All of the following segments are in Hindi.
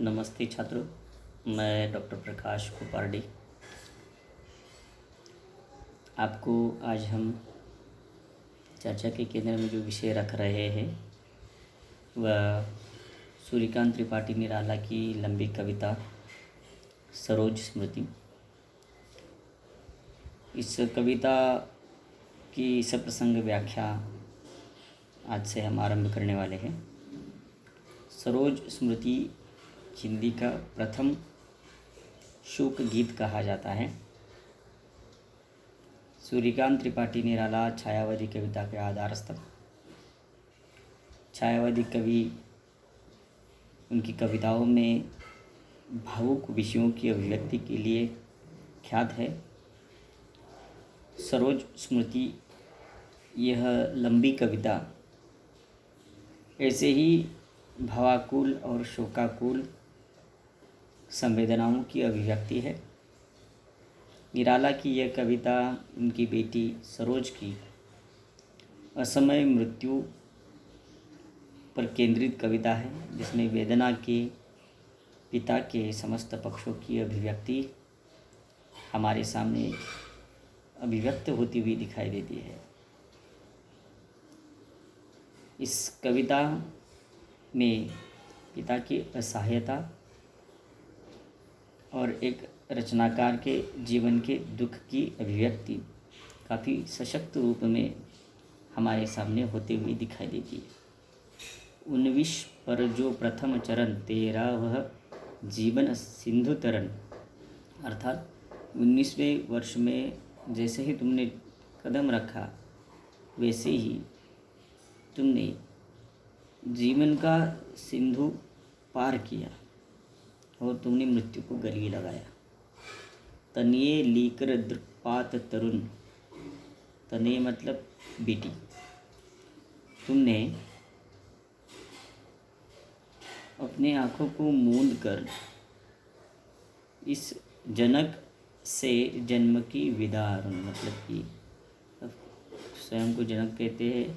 नमस्ते छात्रों, मैं डॉक्टर प्रकाश कुपारडी। आपको आज हम चर्चा के केंद्र में जो विषय रख रहे हैं वह सूर्यकांत त्रिपाठी निराला की लंबी कविता सरोज स्मृति। इस कविता की सप्रसंग व्याख्या आज से हम आरंभ करने वाले हैं। सरोज स्मृति हिंदी का प्रथम शोक गीत कहा जाता है। सूर्यकांत त्रिपाठी निराला छायावादी कविता के आधार स्तंभ। छायावादी कवि उनकी कविताओं में भावुक विषयों की अभिव्यक्ति के लिए ख्यात है। सरोज स्मृति यह लंबी कविता ऐसे ही भावाकुल और शोकाकुल संवेदनाओं की अभिव्यक्ति है। निराला की यह कविता उनकी बेटी सरोज की असमय मृत्यु पर केंद्रित कविता है, जिसमें वेदना के पिता के समस्त पक्षों की अभिव्यक्ति हमारे सामने अभिव्यक्त होती हुई दिखाई देती है। इस कविता में पिता की असहायता और एक रचनाकार के जीवन के दुख की अभिव्यक्ति काफ़ी सशक्त रूप में हमारे सामने होते हुए दिखाई देती है। 19 पर जो प्रथम चरण तेरा वह जीवन सिंधु तरन, अर्थात 19वें वर्ष में जैसे ही तुमने कदम रखा वैसे ही तुमने जीवन का सिंधु पार किया और तुमने मृत्यु को गले लगाया। तनिए लीकर दृक्पात तरुण, तने मतलब बेटी, तुमने अपने आँखों को मूंद कर इस जनक से जन्म की विदा, मतलब कि स्वयं को जनक कहते हैं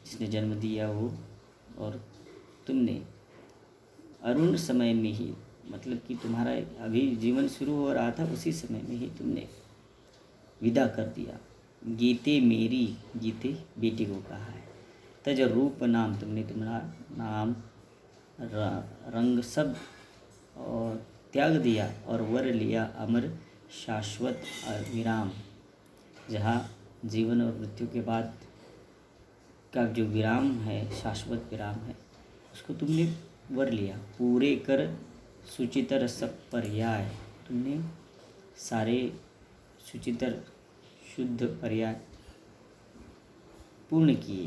जिसने जन्म दिया वो, और तुमने अरुण समय में ही, मतलब कि तुम्हारा अभी जीवन शुरू हो रहा था उसी समय में ही तुमने विदा कर दिया। गीते मेरी, गीते बेटी को कहा है। तज रूप नाम, तुमने तुम्हारा नाम रंग सब और त्याग दिया और वर लिया अमर शाश्वत विराम। जहाँ जीवन और मृत्यु के बाद का जो विराम है, शाश्वत विराम है, उसको तुमने वर लिया। पूरे कर सुचितर सब पर्याय, तुमने सारे सुचितर शुद्ध पर्याय पूर्ण किए।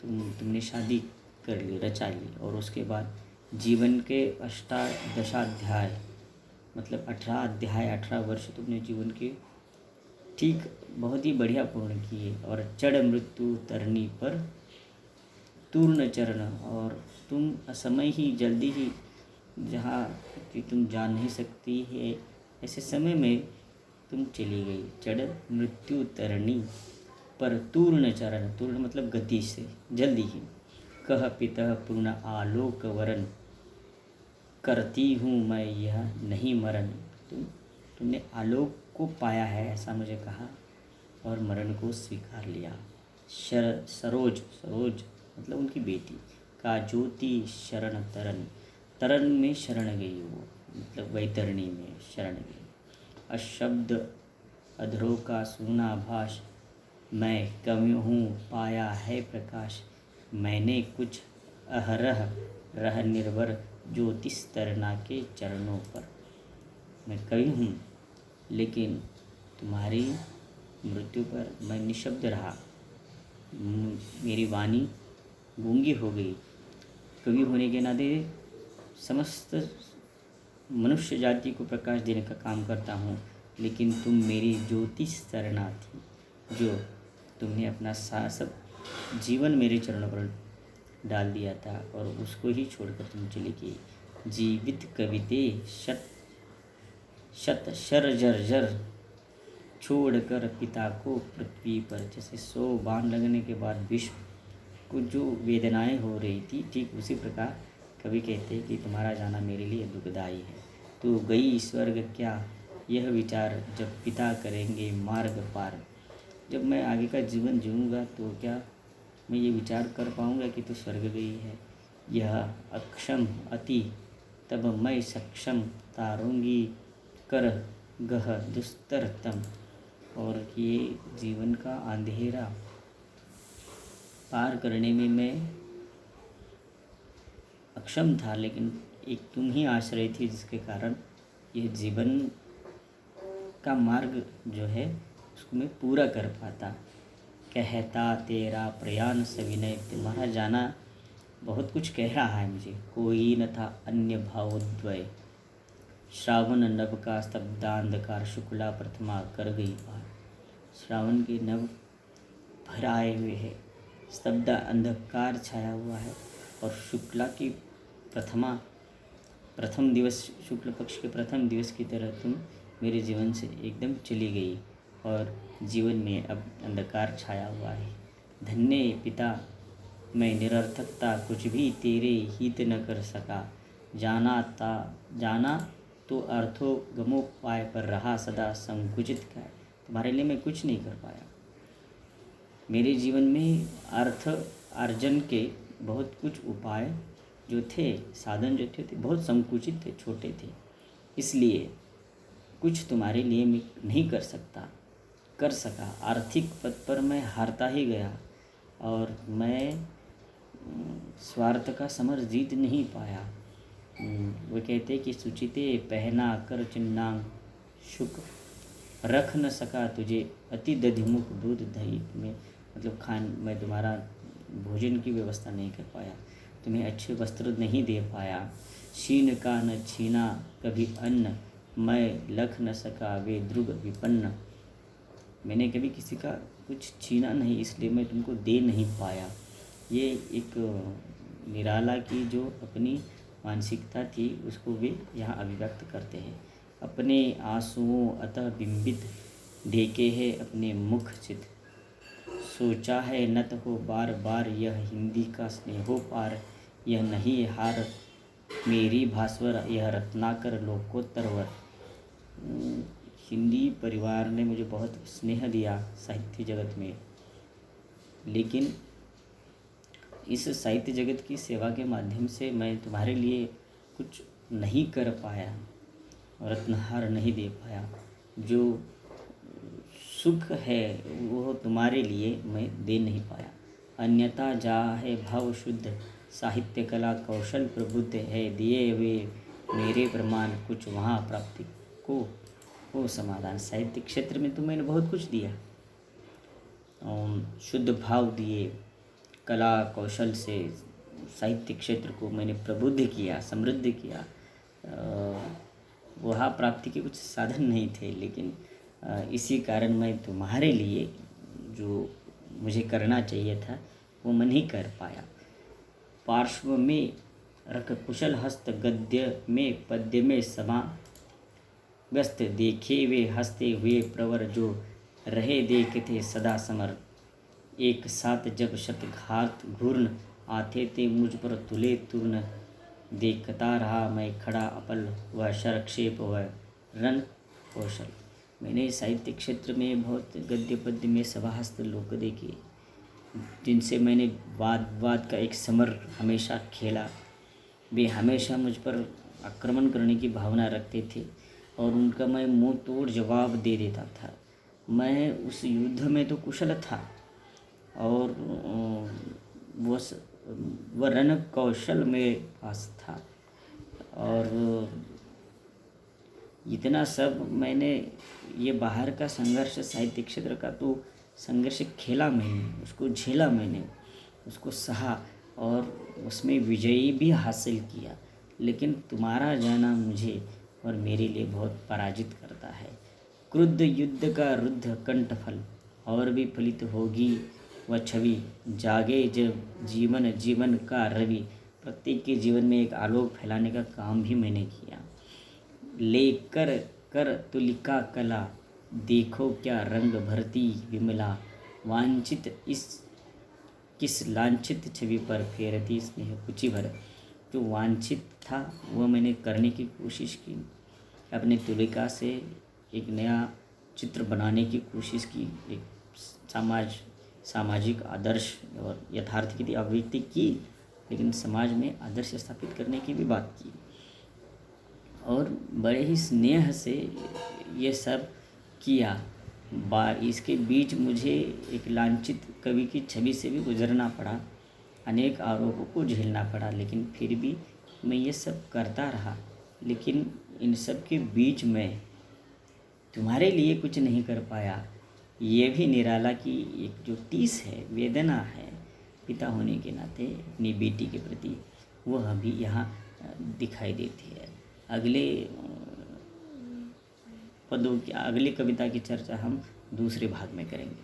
तुमने शादी कर ली, रचा ली, और उसके बाद जीवन के अष्टादशाध्याय, मतलब 18 अध्याय, 18 वर्ष तुमने जीवन के ठीक बहुत ही बढ़िया पूर्ण किए। और चढ़ मृत्यु तरनी पर तूर्ण चरण, और तुम असमय ही, जल्दी ही, जहाँ कि तुम जा नहीं सकती है ऐसे समय में तुम चली गई। चढ़ मृत्यु तरणी पर तूर्ण चरण, तूर्ण मतलब गति से, जल्दी ही। कह पितः पूर्ण आलोक वरण, करती हूँ मैं यह नहीं मरण। तुमने आलोक को पाया है ऐसा मुझे कहा और मरण को स्वीकार लिया। सरोज, सरोज मतलब उनकी बेटी का ज्योति शरण तरन, तरन में शरण गई वो, मतलब वैतरणी में शरण गई। अशब्द अधरों का सुना भाष, मैं कवि हूँ पाया है प्रकाश। मैंने कुछ अहरह रह निर्भर, ज्योतिष तरना के चरणों पर। मैं कवि हूँ लेकिन तुम्हारी मृत्यु पर मैं निशब्द रहा, मेरी वाणी गूंगी हो गई। कवि होने के नाते समस्त मनुष्य जाति को प्रकाश देने का काम करता हूँ, लेकिन तुम मेरी ज्योतिष तरना थी, जो तुमने अपना सब जीवन मेरे चरणों पर डाल दिया था और उसको ही छोड़कर तुम चली गई। जीवित कविते शत शत शर जर जर, छोड़कर पिता को पृथ्वी पर। जैसे 100 बाण लगने के बाद विश्व को जो वेदनाएं हो रही थी, ठीक उसी प्रकार कवि कहते हैं कि तुम्हारा जाना मेरे लिए दुखदाई है। तू गई स्वर्ग क्या, यह विचार जब पिता करेंगे मार्ग पार। जब मैं आगे का जीवन जीऊँगा तो क्या मैं ये विचार कर पाऊँगा कि तू स्वर्ग गई है। यह अक्षम अति तब मैं सक्षम, तारूंगी कर गह दुस्तरतम। और ये जीवन का अंधेरा पार करने में मैं अक्षम था, लेकिन एक तुम ही आश्रय थी जिसके कारण ये जीवन का मार्ग जो है उसको मैं पूरा कर पाता। कहता तेरा प्रयाण सविनय, तुम्हारा जाना बहुत कुछ कह रहा है मुझे। कोई न था अन्य भावोद्वय, श्रावण नभ का स्तब्धांधकार, शुक्ला प्रथमा कर गई पार। श्रावण के नभ भराए हुए है, स्तब्ध अंधकार छाया हुआ है, और शुक्ला की प्रथम दिवस, शुक्ल पक्ष के प्रथम दिवस की तरह तुम मेरे जीवन से एकदम चली गई, और जीवन में अब अंधकार छाया हुआ है। धन्य पिता मैं निरर्थकता कुछ भी तेरे हित न कर सका, जाना तो अर्थोगमोपाय पर रहा सदा संकुचित का। तुम्हारे लिए मैं कुछ नहीं कर पाया। मेरे जीवन में अर्थ अर्जन के बहुत कुछ उपाय जो थे, साधन जो थे बहुत संकुचित थे, छोटे थे, इसलिए कुछ तुम्हारे लिए मैं नहीं कर सका। आर्थिक पद पर मैं हारता ही गया, और मैं स्वार्थ का समर जीत नहीं पाया। वो कहते कि सुचिते पहना कर चिन्नांग, शुक रख न सका तुझे अति दधिमुख दूध दही में। मतलब मैं तुम्हारा भोजन की व्यवस्था नहीं कर पाया, तुम्हें अच्छे वस्त्र नहीं दे पाया। शीन का न छीना कभी अन्न, मैं लख न सका वे ध्रुव विपन्न। मैंने कभी किसी का कुछ छीना नहीं, इसलिए मैं तुमको दे नहीं पाया। ये एक निराला की जो अपनी मानसिकता थी उसको वे यहाँ अभिव्यक्त करते हैं। अपने आंसुओं अतः बिंबित ढेके है अपने मुख चित, सोचा है नत हो बार बार यह हिंदी का स्नेहो पार। यह नहीं हार मेरी भास्वर, यह रत्नाकर लोकोत्तरवर। हिंदी परिवार ने मुझे बहुत स्नेह दिया साहित्य जगत में, लेकिन इस साहित्य जगत की सेवा के माध्यम से मैं तुम्हारे लिए कुछ नहीं कर पाया, रत्नहार नहीं दे पाया। जो सुख है वो तुम्हारे लिए मैं दे नहीं पाया। अन्यथा जा है भाव शुद्ध, साहित्य कला कौशल प्रबुद्ध है। दिए हुए मेरे प्रमाण कुछ वहाँ प्राप्ति को समाधान। साहित्य क्षेत्र में तो मैंने बहुत कुछ दिया, शुद्ध भाव दिए, कला कौशल से साहित्य क्षेत्र को मैंने प्रबुद्ध किया, समृद्ध किया। वहाँ प्राप्ति के कुछ साधन नहीं थे, लेकिन इसी कारण मैं तुम्हारे लिए जो मुझे करना चाहिए था वो मैं नहीं कर पाया। पार्श्व में रख कुशल हस्त, गद्य में पद्य में समा व्यस्त। देखे वे हंसते हुए प्रवर, जो रहे देखते सदा समर। एक साथ जब शतघात घूर्ण आते थे मुझ पर तुले तूर्ण। देखता रहा मैं खड़ा अपल, वह शरक्षेप वह रन कौशल। मैंने साहित्य क्षेत्र में बहुत गद्य पद्य में सभाहस्त लोग देखे, जिनसे मैंने वाद का एक समर हमेशा खेला। वे हमेशा मुझ पर आक्रमण करने की भावना रखते थे, और उनका मैं मुंह तोड़ जवाब दे देता था। मैं उस युद्ध में तो कुशल था, और वह रण कौशल मेरे पास था, और इतना सब मैंने ये बाहर का संघर्ष, साहित्य क्षेत्र का तो संघर्ष खेला मैंने, उसको झेला मैंने, उसको सहा, और उसमें विजयी भी हासिल किया। लेकिन तुम्हारा जाना मुझे और मेरे लिए बहुत पराजित करता है। क्रुद्ध युद्ध का रुद्ध कंठफल, और भी फलित होगी वह छवि। जागे जब जीवन का रवि। प्रत्येक के जीवन में एक आलोक फैलाने का काम भी मैंने किया। लेकर कर तुलिका कला, देखो क्या रंग भरती विमला। वांछित किस लांछित छवि पर फेरती स्नेह कुचि भर। जो वांछित था वह मैंने करने की कोशिश की। अपने तुलिका से एक नया चित्र बनाने की कोशिश की, एक सामाजिक आदर्श और यथार्थ की अभिव्यक्ति की, लेकिन समाज में आदर्श स्थापित करने की भी बात की। और बड़े ही स्नेह से ये सब किया। इसके बीच मुझे एक लांछित कवि की छवि से भी गुजरना पड़ा, अनेक आरोपों को झेलना पड़ा, लेकिन फिर भी मैं ये सब करता रहा। लेकिन इन सब के बीच में तुम्हारे लिए कुछ नहीं कर पाया, ये भी निराला की एक जो टीस है, वेदना है पिता होने के नाते अपनी बेटी के प्रति, वह भी यहाँ दिखाई देती है। अगले पदों की, अगली कविता की चर्चा हम दूसरे भाग में करेंगे।